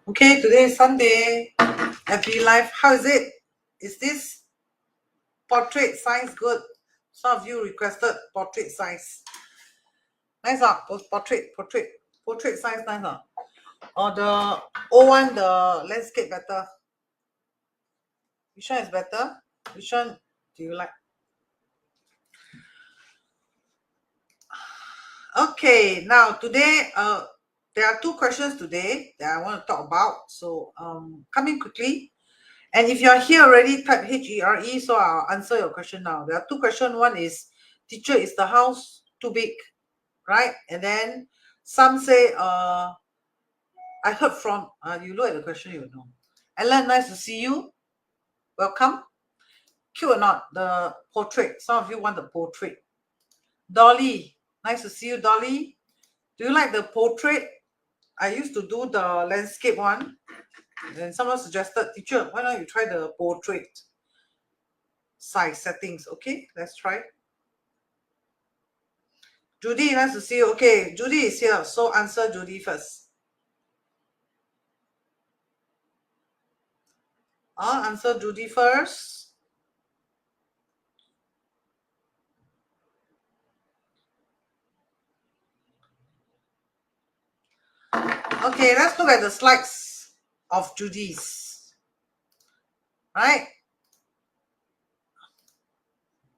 Okay, today is Sunday. Happy life. How is it? Is this portrait size good? Some of you requested portrait size. Nice, portrait size, nice. Or the old one, the landscape better. Which one is better? Which one do you like? Okay, now today, there are two questions today that I want to talk about. So, coming quickly. And if you're here already, type HERE, so I'll answer your question now. There are two questions. One is, teacher, is the house too big? Right? And then some say, I heard from, you look at the question, you know. Ellen, nice to see you. Welcome. Cute or not? The portrait. Some of you want the portrait. Dolly, nice to see you, Dolly. Do you like the portrait? I used to do the landscape one. And someone suggested, teacher, why don't you try the portrait size settings? Okay, let's try. Judy, nice to see you. Okay, Judy is here, so answer Judy first. I'll answer Judy first. Okay, let's look at the slides of Judy's. Right?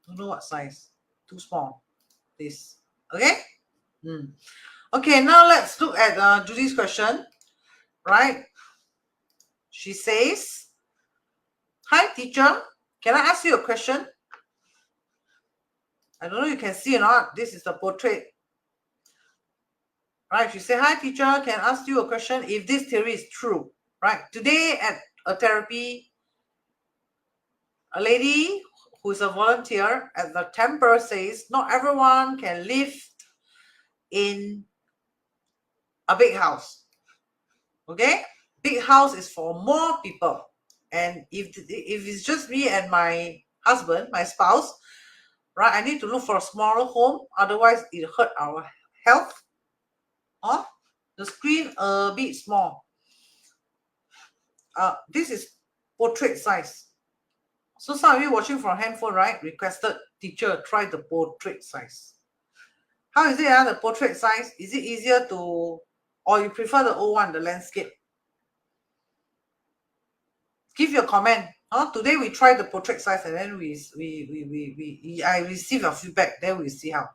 Don't know what size. Too small. This. Okay? Okay, now let's look at Judy's question. Right? She says, hi teacher, can I ask you a question? I don't know if you can see or not. This is the portrait. Right? She said, hi teacher, can I ask you a question if this theory is true? Right? Today at a therapy, a lady who is a volunteer at the temple says, not everyone can live in a big house. Okay? Big house is for more people. And if it's just me and my husband, my spouse, right, I need to look for a smaller home. Otherwise, it hurt our health. Or the screen a bit small. This is portrait size. So some of you watching from handphone, right, requested, teacher, try the portrait size. How is it, the portrait size? Is it easier to, or you prefer the old one, the landscape? Give your comment. Today we try the portrait size and then I receive your feedback. Then we see how.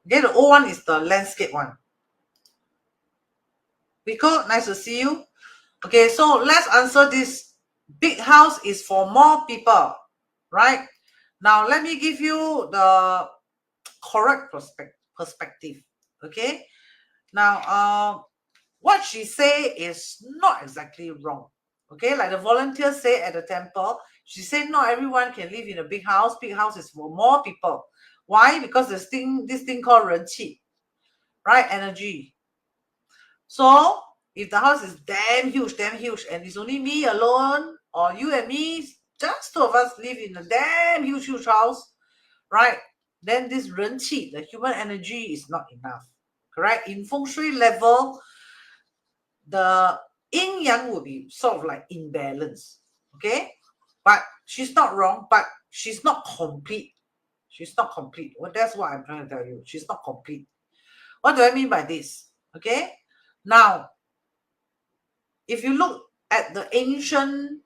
Okay, the old one is the landscape one. Rico, nice to see you. Okay, so let's answer this. Big house is for more people, right? Now let me give you the correct perspective. Okay, now what she say is not exactly wrong. Okay, like the volunteer say at the temple, she said not everyone can live in a big house. Big house is for more people. Why? Because this thing called 人气, right? Energy. So if the house is damn huge, and it's only me alone, or you and me, just two of us live in a damn huge house, right? Then this 人气, the human energy, is not enough. Correct? In feng shui level, the yin yang will be sort of like imbalance. Okay? But she's not wrong, but she's not complete. She's not complete. Well, that's what I'm trying to tell you. She's not complete. What do I mean by this? Okay? Now, if you look at the ancient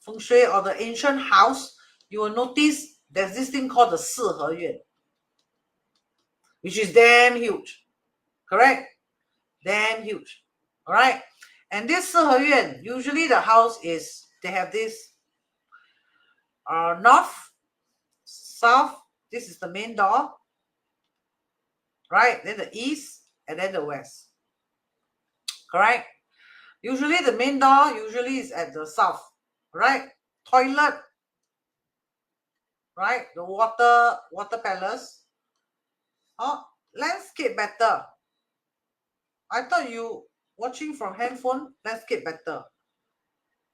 feng shui or the ancient house, you will notice there's this thing called the 四合院, which is damn huge. Correct? Damn huge. All right? And this 四合院, usually the house is, they have this north, south, this is the main door, right? Then the east, and then the west. Correct? Usually the main door usually is at the south, right? Toilet, right? The water palace. Landscape better. I thought you watching from handphone, landscape better.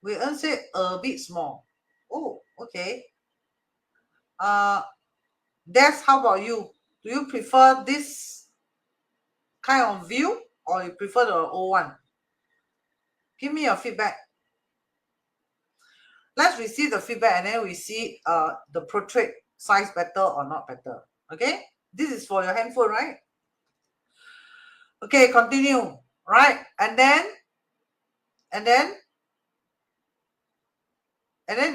We say a bit small. Oh, okay. That's how about you? Do you prefer this kind of view or you prefer the old one? Give me your feedback. Let's receive the feedback and then we see the portrait size better or not better. Okay? This is for your handphone, right? Okay, continue. Right? And then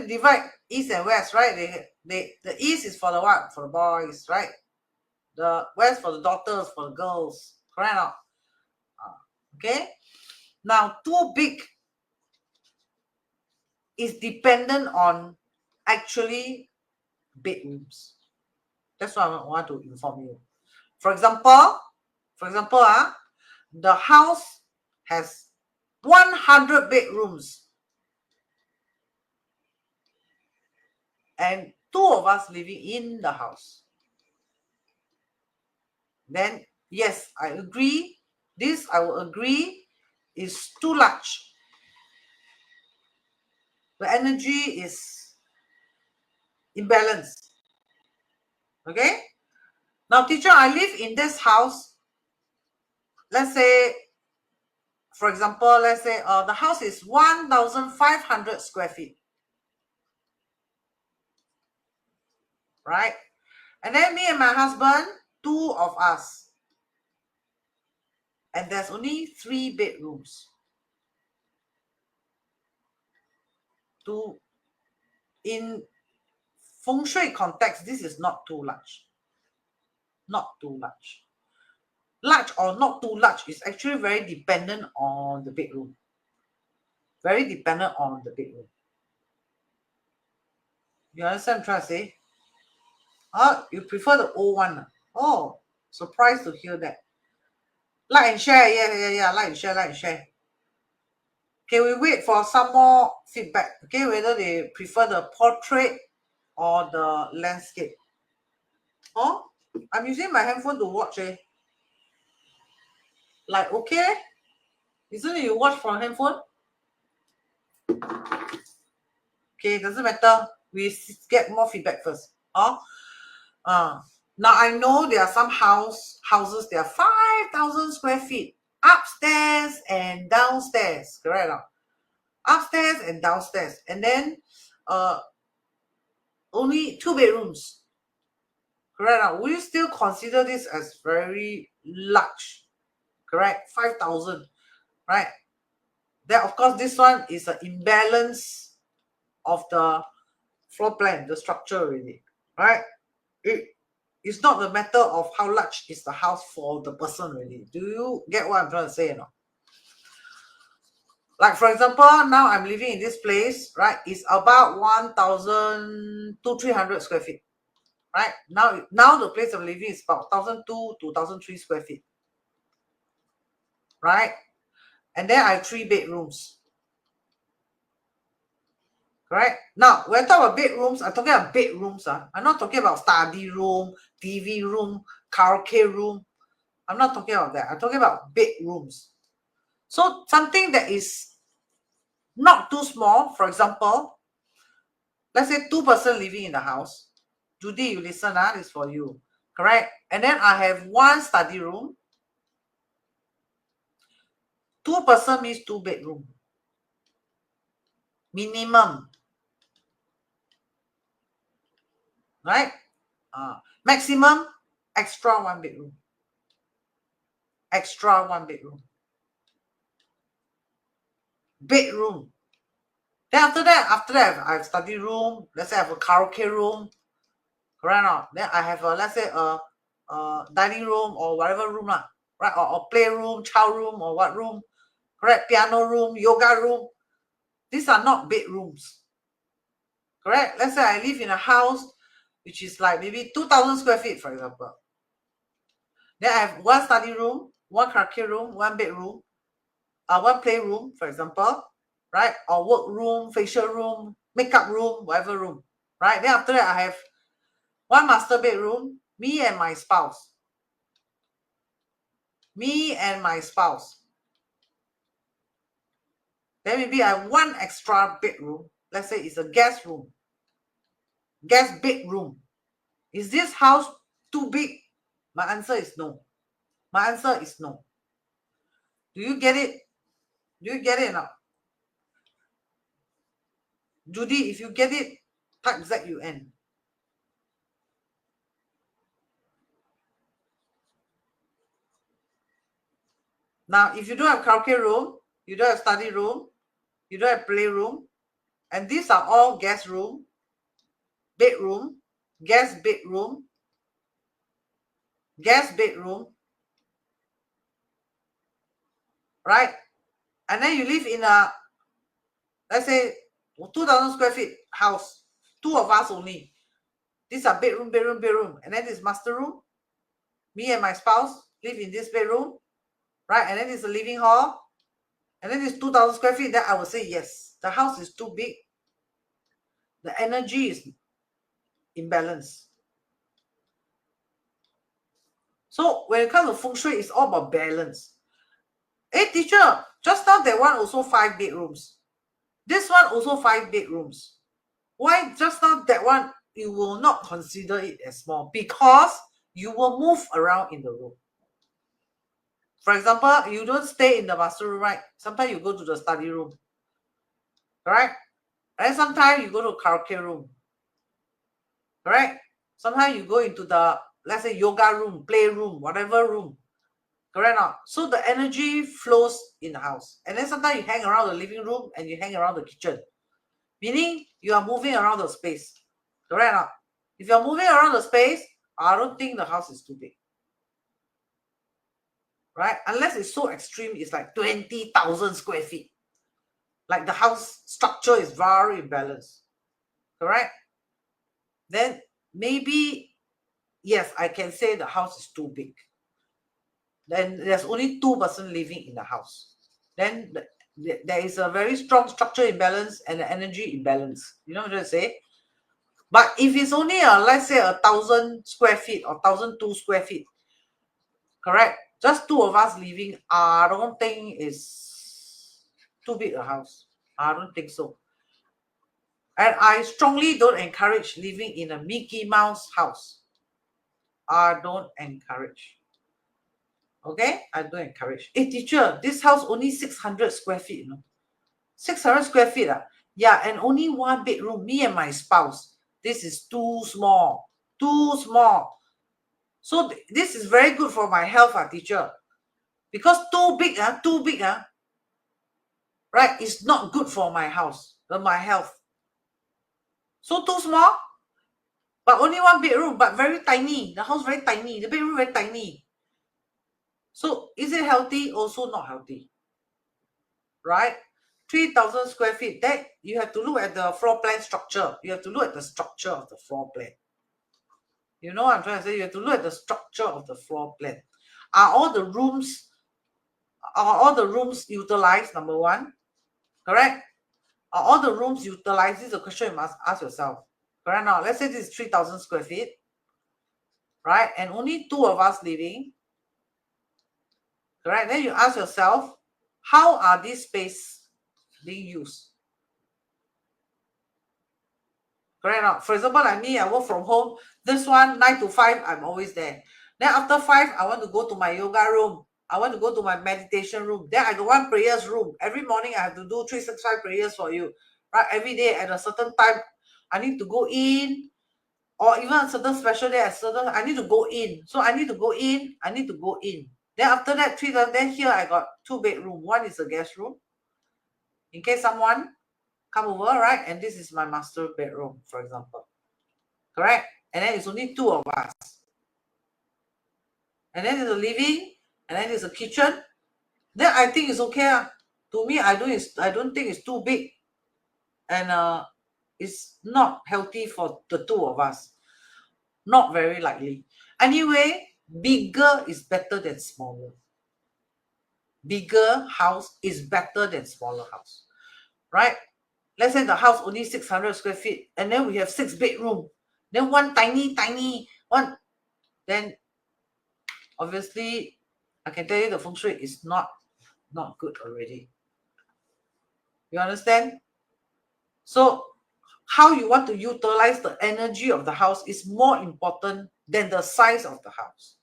divide east and west, right? The east is for the what? For the boys, right? The west for the daughters, for the girls. Correct or not? Okay? Now, too big is dependent on actually bedrooms. That's what I want to inform you. For example, the house has 100 bedrooms and 2 of us living in the house. Then, yes, I agree. This, I will agree, is too large. The energy is imbalanced. Okay? Now, teacher, I live in this house. Let's say, for example, let's say the house is 1,500 square feet. Right? And then me and my husband, 2 of us. And there's only 3 bedrooms. In Feng Shui context, this is not too large. Not too large. Large or not too large is actually very dependent on the bedroom. Very dependent on the bedroom. You understand what I'm trying to say? Oh, you prefer the old one. Oh, surprised to hear that. Like and share. Yeah. Like and share. Okay, we wait for some more feedback. Okay, whether they prefer the portrait or the landscape. Oh, I'm using my handphone to watch. Like, okay, isn't it you watch from handphone? Okay, doesn't matter. We get more feedback first. Now I know there are some houses. There are 5,000 square feet, upstairs and downstairs. Correct? Upstairs and downstairs, and then only 2 bedrooms. Correct? Will you still consider this as very large? Correct? 5,000, right? Then of course this one is an imbalance of the floor plan, the structure already, right? It's not the matter of how large is the house for the person really. Do you get what I'm trying to say? Like for example, now I'm living in this place, right? It's about 1,000 to 300 square feet, right? Now the place I'm living is about 1,002 to 1,003 square feet, right? And then I have 3 bedrooms. Right? Now, when I talk about bedrooms, I'm talking about bedrooms. I'm not talking about study room, TV room, karaoke room. I'm not talking about that. I'm talking about bedrooms. So something that is not too small, for example, let's say 2 person living in the house. Judy, you listen, this is for you. Correct? And then I have 1 study room. 2 person means 2 bedroom. Minimum. Right? Maximum, extra 1 bedroom. Extra 1 bedroom. Bedroom. Then after that, I have study room. Let's say I have a karaoke room. Correct or not? Then I have let's say a dining room or whatever room lah. Right? Or playroom, child room, or what room. Correct? Piano room, yoga room. These are not bedrooms. Correct? Let's say I live in a house which is like maybe 2,000 square feet, for example. Then I have 1 study room, 1 karaoke room, 1 bedroom, 1 playroom, for example, right? Or work room, facial room, makeup room, whatever room, right? Then after that, I have 1 master bedroom, me and my spouse. Me and my spouse. Then maybe I have 1 extra bedroom. Let's say it's a guest room. Guest bedroom. Is this house too big? My answer is no. My answer is no. Do you get it? Do you get it now? Judy, if you get it, type ZUN. Now, if you don't have karaoke room, you don't have study room, you don't have playroom, and these are all guest room, bedroom, guest bedroom, right? And then you live in a, let's say, 2,000 square feet house, 2 of us only. These are bedroom, and then this master room. Me and my spouse live in this bedroom, right? And then there's a living hall, and then there's 2,000 square feet. Then I would say yes, the house is too big. The energy is imbalanced. So when it comes to feng shui, it's all about balance. Hey teacher, just now that one also 5 bedrooms. This one also 5 bedrooms. Why just now that one you will not consider it as small? Because you will move around in the room. For example, you don't stay in the master room, right? Sometimes you go to the study room, correct? And sometimes you go to karaoke room, correct? Sometimes you go into the, let's say, yoga room, playroom, whatever room, correct or not? So the energy flows in the house. And then sometimes you hang around the living room and you hang around the kitchen, meaning you are moving around the space, correct or not? If you're moving around the space, I don't think the house is too big, right? Unless it's so extreme, it's like 20,000 square feet. Like the house structure is very imbalanced, correct? Then maybe, yes, I can say the house is too big. Then there's only 2 persons living in the house. Then there is a very strong structure imbalance and an energy imbalance. You know what I'm trying to say? But if it's only let's say 1,000 square feet or 1,002 square feet, correct? Just 2 of us living, I don't think it's too big a house. I don't think so. And I strongly don't encourage living in a Mickey Mouse house. I don't encourage. Okay? I don't encourage. Hey, teacher, this house only 600 square feet, you know? 600 square feet. Yeah, and only 1 bedroom, me and my spouse. This is too small. Too small. So this is very good for my health, teacher. Because too big, right? It's not good for my house, my health. So too small, but only 1 bedroom, but very tiny. The house very tiny. The bedroom very tiny. So is it healthy? Also not healthy, right? 3,000 square feet. That you have to look at the floor plan structure. You have to look at the structure of the floor plan. You know what I'm trying to say? You have to look at the structure of the floor plan. Are all the rooms utilized? Number one, correct? Are all the rooms utilized? This is a question you must ask yourself. Correct now? Let's say this is 3,000 square feet, right? And only 2 of us living. Correct? Then you ask yourself, how are these space being used? Correct not? For example, like me, I work from home. This one, 9 to 5, I'm always there. Then after 5, I want to go to my yoga room. I want to go to my meditation room. Then I got 1 prayers room. Every morning I have to do 365 prayers for you. Right? Every day at a certain time, I need to go in. Or even a certain special day, I need to go in. So I need to go in. Then after that, then here I got 2 bedroom. One is a guest room, in case someone come over, right? And this is my master bedroom, for example. Correct? And then it's only 2 of us. And then there's a living, and then there's a kitchen. Then I think it's okay. To me, I don't think it's too big. And it's not healthy for the 2 of us. Not very likely. Anyway, bigger is better than smaller. Bigger house is better than smaller house. Right? Let's say the house only 600 square feet, and then we have 6 bedroom. Then one tiny one. Then obviously, I can tell you the feng shui is not good already. You understand? So how you want to utilize the energy of the house is more important than the size of the house.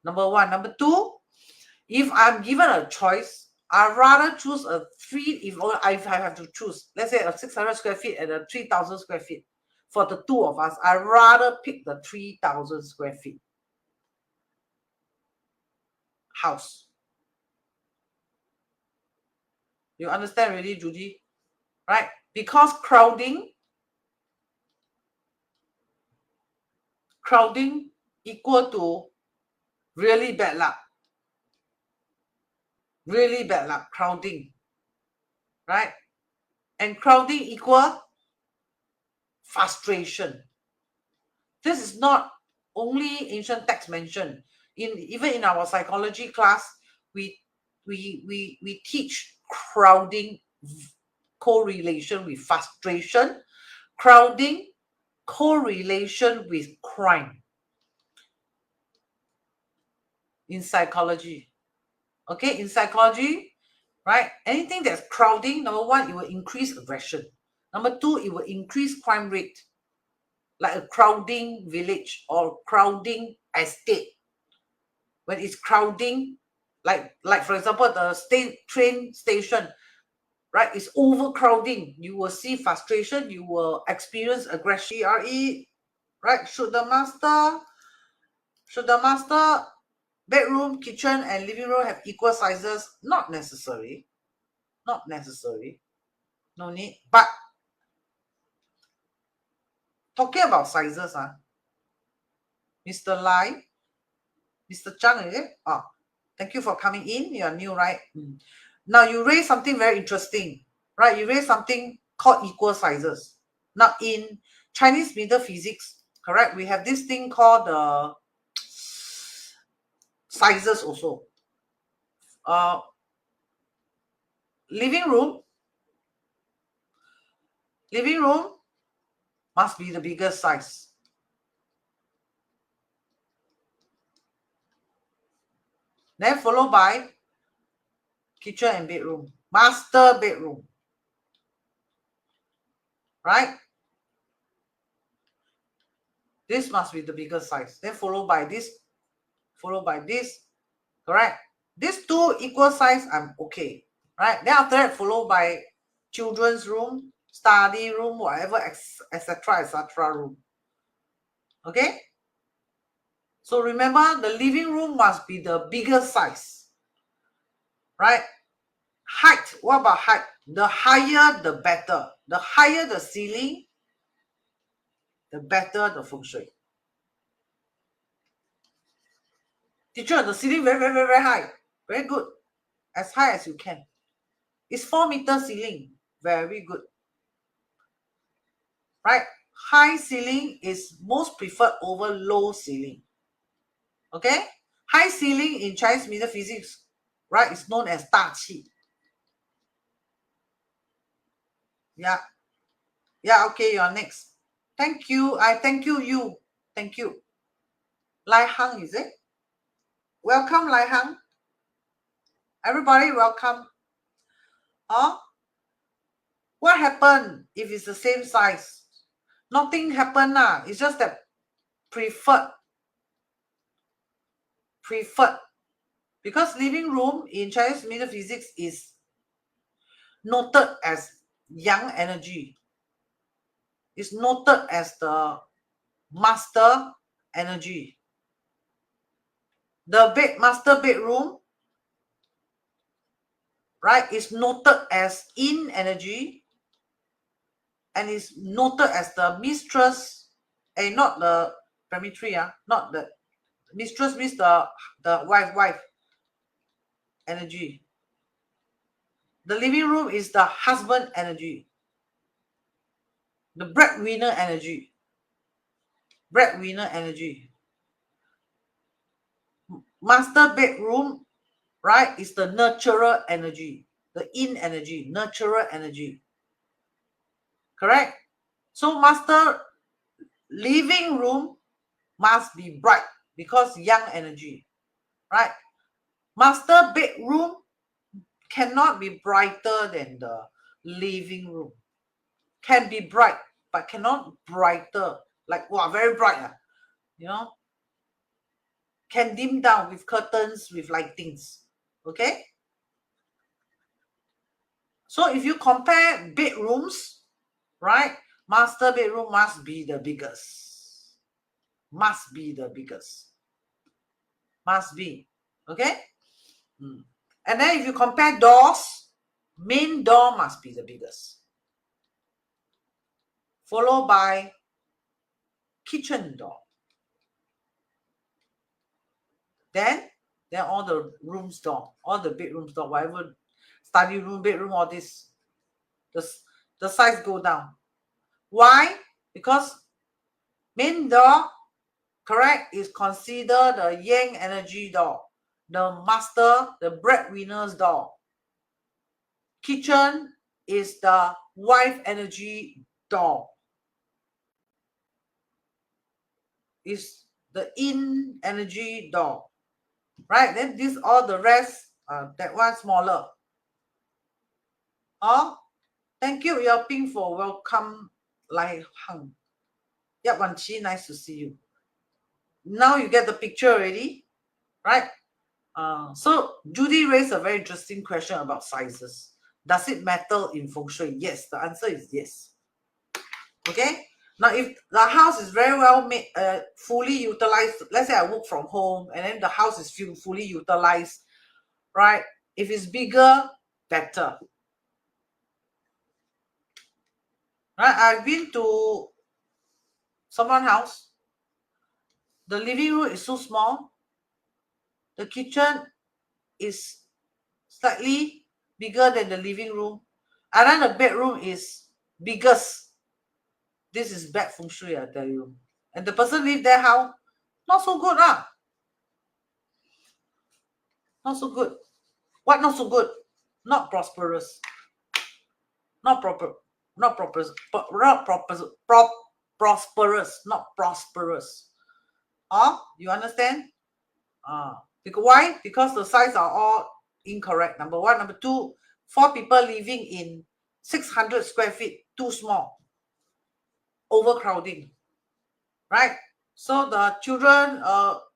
Number 1. Number 2, if I'm given a choice, I'd rather choose a if I have to choose, let's say a 600 square feet and a 3,000 square feet. For the two of us, I'd rather pick the 3,000 square feet house. You understand already, Judy? Right? Because crowding equal to really bad luck. Really bad luck, crowding. Right? And crowding equal frustration. This is not only ancient text mentioned. Even in our psychology class, we teach crowding correlation with frustration, crowding correlation with crime in psychology. Okay, in psychology, right? Anything that's crowding, number one, it will increase aggression. Number two, it will increase crime rate, like a crowding village or crowding estate. When it's crowding, like for example, the train station, right? It's overcrowding. You will see frustration. You will experience aggression. GRE, right? Should the master bedroom, kitchen, and living room have equal sizes? Not necessary. Not necessary. No need. But talking about sizes, Mr. Lai, Mr. Chang, is it? Oh, thank you for coming in. You are new, right? Now you raise something very interesting, right? You raise something called equal sizes. Now in Chinese metaphysics, correct? We have this thing called the sizes also. Living room must be the biggest size. Then followed by kitchen and bedroom, master bedroom, right? This must be the biggest size. Then followed by this, correct? These two equal size, I'm okay, right? Then after that, followed by children's room, study room, whatever, etc. room. Okay? So remember, the living room must be the biggest size, right? Height, what about height? The higher, the better. The higher the ceiling, the better the feng shui. Teacher, the ceiling very, very, very, very high. Very good. As high as you can. It's 4-meter ceiling. Very good. Right? High ceiling is most preferred over low ceiling. Okay? High ceiling in Chinese metaphysics, right, is known as 大气. Yeah. Yeah, okay, you're next. Thank you. I thank you. Thank you. Lai Hang, is it? Welcome, Lai Hang. Everybody, welcome. What happened if it's the same size? Nothing happened. It's just that preferred. Because living room in Chinese metaphysics is noted as yang energy. It's noted as the master energy. The master bedroom, right, is noted as yin energy and is noted as the mistress, not the primary, not the mistress, means the wife energy. The living room is the husband energy, the breadwinner energy. Master bedroom, right, is the nurturer energy, the yin energy, nurturer energy. Correct? So master living room must be bright because yang energy, right? Master bedroom cannot be brighter than the living room. Can be bright, but cannot brighter. Like, wow, very bright. Can dim down with curtains, with lightings. Okay? So if you compare bedrooms, right? Master bedroom must be the biggest. Must be the biggest. Must be. Okay? And then if you compare doors, main door must be the biggest. Followed by kitchen door. Then all the rooms door, all the bedrooms door, whatever, study room, bedroom, all this, the size go down. Why? Because main door, correct, is considered the yang energy door, the master, the breadwinner's door. Kitchen is the wife energy door. Is the in energy door. Right? Then this all the rest, that one smaller. Oh, thank you, Yao Ping, for welcome Lai Hang. Yep, Wan Chi, nice to see you. Now you get the picture already, right? So Judy raised a very interesting question about sizes. Does it matter in feng shui? Yes, the answer is yes. Okay. Now, if the house is very well made, fully utilized, let's say I work from home and then the house is fully utilized, right? If it's bigger, better. Right? I've been to someone's house. The living room is so small. The kitchen is slightly bigger than the living room. And then the bedroom is biggest. This is bad feng shui, I tell you. And the person live there, how? Not so good, ah. Not so good. What not so good? Not prosperous. Not proper. Not proper. Not proper. Prosperous. Not prosperous. You understand? Because why? Because the size are all incorrect. Number one. Number two, 4 people living in 600 square feet, too small. Overcrowding. Right? So the children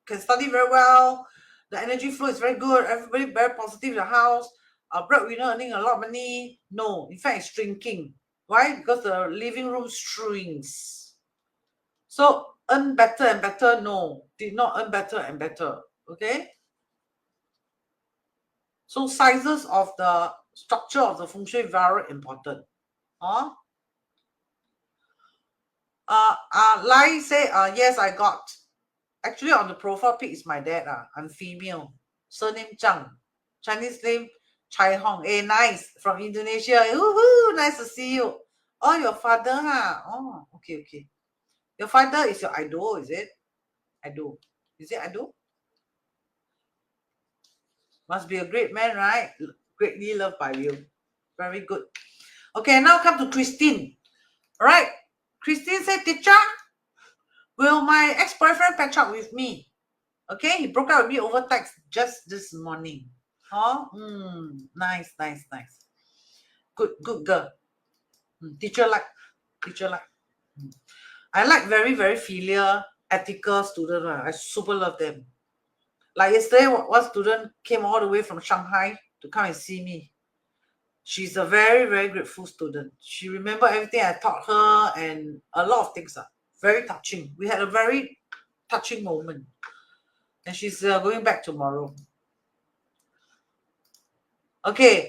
can study very well. The energy flow is very good. Everybody very positive in the house. Breadwinner earning a lot of money. No, in fact, it's shrinking. Why? Because the living room shrinks. So earn better and better. No, did not earn better and better. Okay. So sizes of the structure of the feng shui very important. Lai say, yes, I got. Actually, on the profile pic is my dad. I'm female. Surname Zhang. Chinese name Chai Hong. Hey, nice. From Indonesia. Woohoo! Nice to see you. Oh, your father, huh? Oh, okay, okay. Your father is your idol, is it? Idol. Is it idol? Must be a great man, right? Greatly loved by you. Very good. Okay, now come to Christine. All right. Christine said, teacher, will my ex-boyfriend patch up with me? Okay, he broke up with me over text just this morning. Nice, nice, nice. Good girl. Teacher like. I like very, very filial, ethical student. I super love them. Like yesterday, one student came all the way from Shanghai to come and see me. She's a very, very grateful student. She remembered everything I taught her and a lot of things. Very touching. We had a very touching moment. And she's going back tomorrow. Okay.